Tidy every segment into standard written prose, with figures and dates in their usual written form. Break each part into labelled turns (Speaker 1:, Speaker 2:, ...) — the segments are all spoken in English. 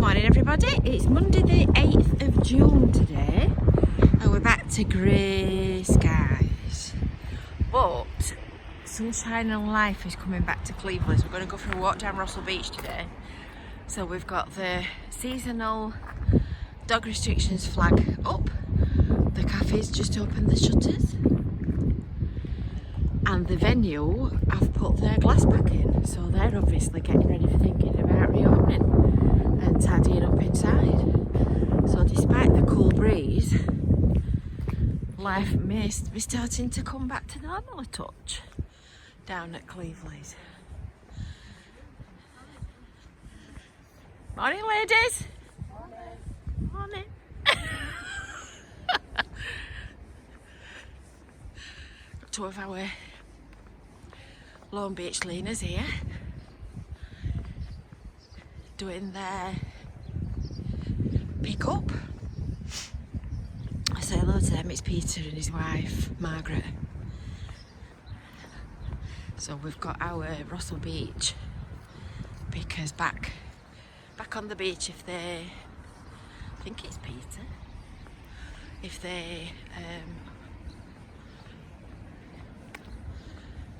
Speaker 1: morning everybody, it's Monday the 8th of June today and we're back to grey skies, but sunshine and life is coming back to Cleveland. So we're going to go for a walk down Rossall Beach today. So we've got the seasonal dog restrictions flag up, the cafe's just opened the shutters, and the venue have put their glass back in, so they're obviously getting ready for thinking about reopening and tidying up inside. So despite the cool breeze, life may be starting to come back to normal a touch down at Cleveland. Morning ladies! Morning! Morning! Got two of our Rossall Beach leaners here doing their pick up. I say hello to them, it's Peter and his wife Margaret. So we've got our Rossall Beach pickers back on the beach if they, I think it's Peter, if they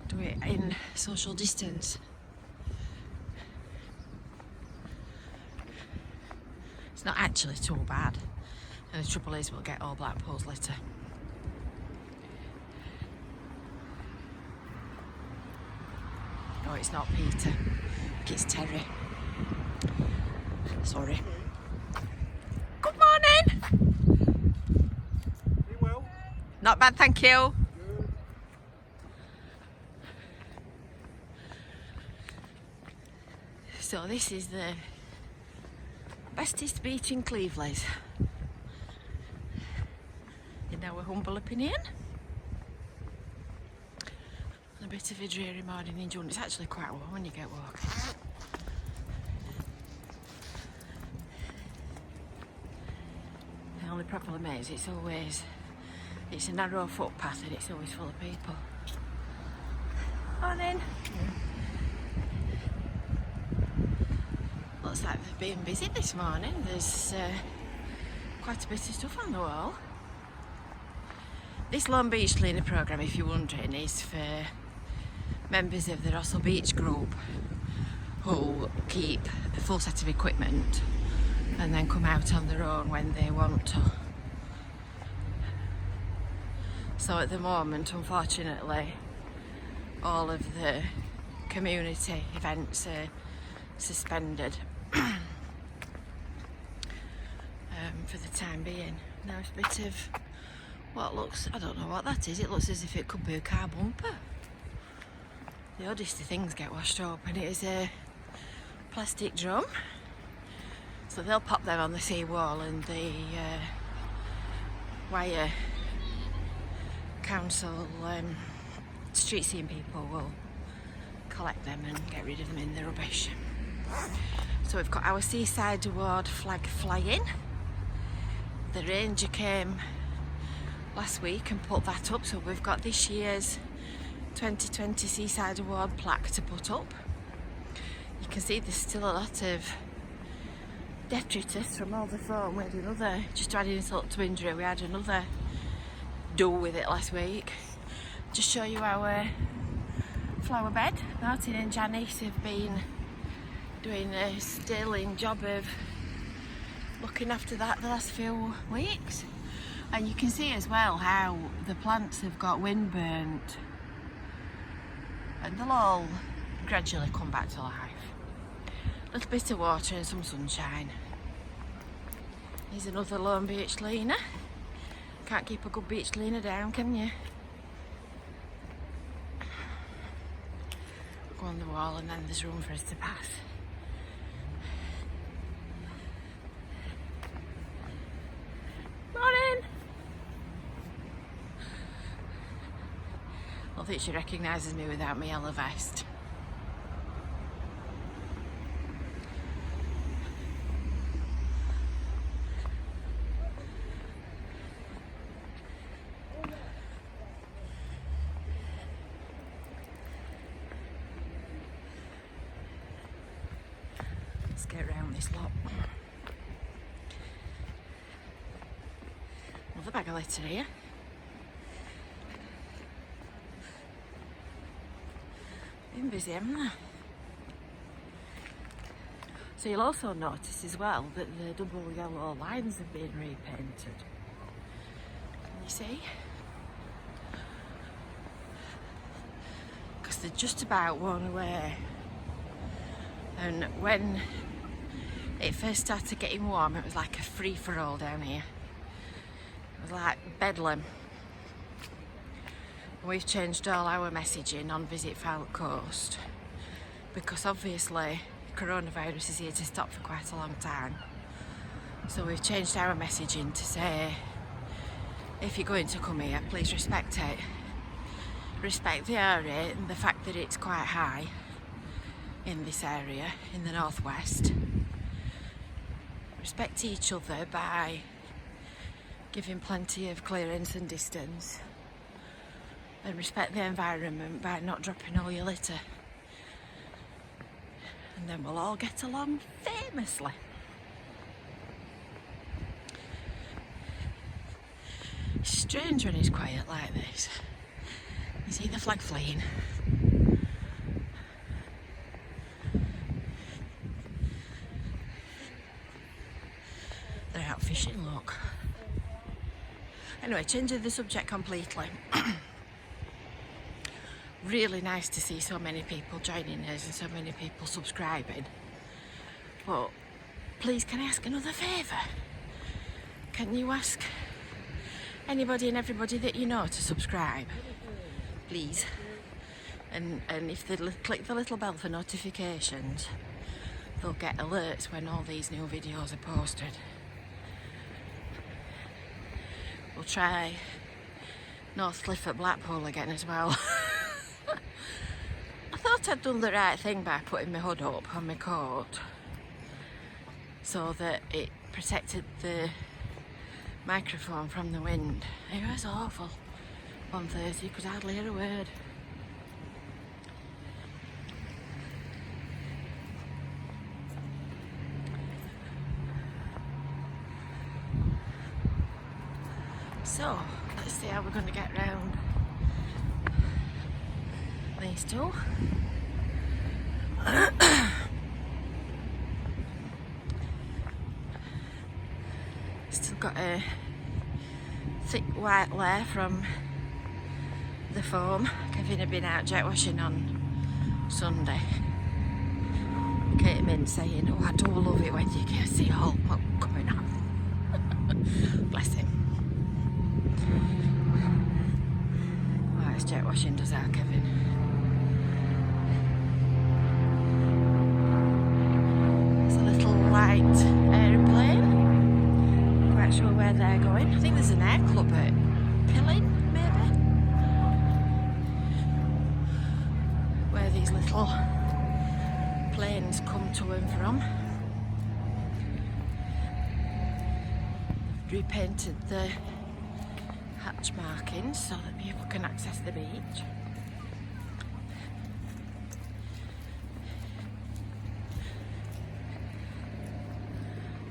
Speaker 1: do it in social distance. It's not actually too bad, and the trouble is we'll get all Blackpool's litter. No, it's not Peter, I think it's Terry. Sorry. Good morning!
Speaker 2: You well?
Speaker 1: Not bad, thank you. So this is the bestest beach in Cleveland, in our humble opinion. A bit of a dreary morning in June. It's actually quite warm when you get walking. The only problem is it's a narrow footpath and it's always full of people. Morning. Looks like they've been busy this morning. There's quite a bit of stuff on the wall. This Rossall Beach cleaner programme, if you're wondering, is for members of the Rossall Beach group who keep a full set of equipment and then come out on their own when they want to. So at the moment, unfortunately, all of the community events are suspended for the time being. Now it's a bit of what looks, I don't know what that is, it looks as if it could be a car bumper. The oddest of things get washed up, and it is a plastic drum. So they'll pop them on the seawall and the wire council street scene people will collect them and get rid of them in the rubbish. So we've got our Seaside Award flag flying. The ranger came last week and put that up, so we've got this year's 2020 Seaside Award plaque to put up. You can see there's still a lot of detritus from all the foam. We had another, just to add insult to injury, we had another do with it last week. Just show you our flower bed. Martin and Janice have been doing a sterling job of looking after that the last few weeks, and you can see as well how the plants have got wind burnt and they'll all gradually come back to life. A little bit of water and some sunshine. Here's another Rossall Beach cleaner. Can't keep a good beach cleaner down, can you? Go on the wall and then there's room for us to pass. Morning! I think she recognises me without my yellow vest. Let's get around this lot. Another bag of litter here. Been busy, haven't they? So you'll also notice as well that the double yellow lines have been repainted. Can you see? Because they're just about worn away. And when it first started getting warm, it was like a free-for-all down here. It was like bedlam. We've changed all our messaging on Visit Fowler Coast because obviously coronavirus is here to stop for quite a long time. So we've changed our messaging to say, if you're going to come here, please respect it. Respect the area and the fact that it's quite high in this area, in the northwest. Respect each other by giving plenty of clearance and distance. And respect the environment by not dropping all your litter. And then we'll all get along famously. It's strange when it's quiet like this. You see the flag flying. They're out fishing, look. Anyway, changing the subject completely. Really nice to see so many people joining us and so many people subscribing. But please, can I ask another favour? Can you ask anybody and everybody that you know to subscribe? Please. And if they click the little bell for notifications, they'll get alerts when all these new videos are posted. We'll try North Cliff at Blackpool again as well. I thought I'd done the right thing by putting my hood up on my coat so that it protected the microphone from the wind. It was awful. 1:30, you could hardly hear a word. So, let's see how we're going to get round these two. Still got a thick white layer from the foam. Kevin had been out jet washing on Sunday. Came in saying, "Oh, I do love it when you can see all coming off." Bless him. Oh, it's jet washing does that, Kevin. It's a little light aeroplane. Not quite sure where they're going. I think there's an air club at Pilling, maybe, where these little planes come to and from. Repainted the hatch markings so that people can access the beach.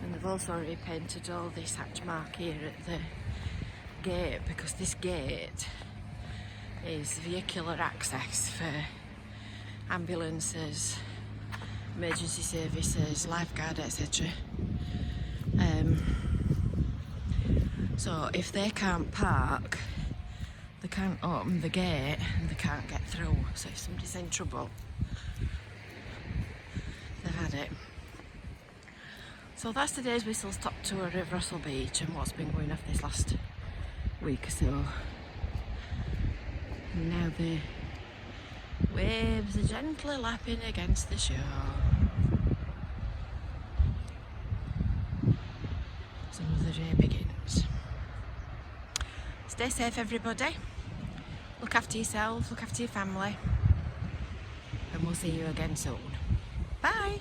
Speaker 1: And they've also repainted all this hatch mark here at the gate, because this gate is vehicular access for ambulances, emergency services, lifeguard, etc. So if they can't park, they can't open the gate and they can't get through. So if somebody's in trouble, they've had it. So that's today's whistle stop tour of Rossall Beach and what's been going off this last week or so. And now the waves are gently lapping against the shore. So another day begins. Stay safe, everybody. Look after yourselves, look after your family, and we'll see you again soon. Bye.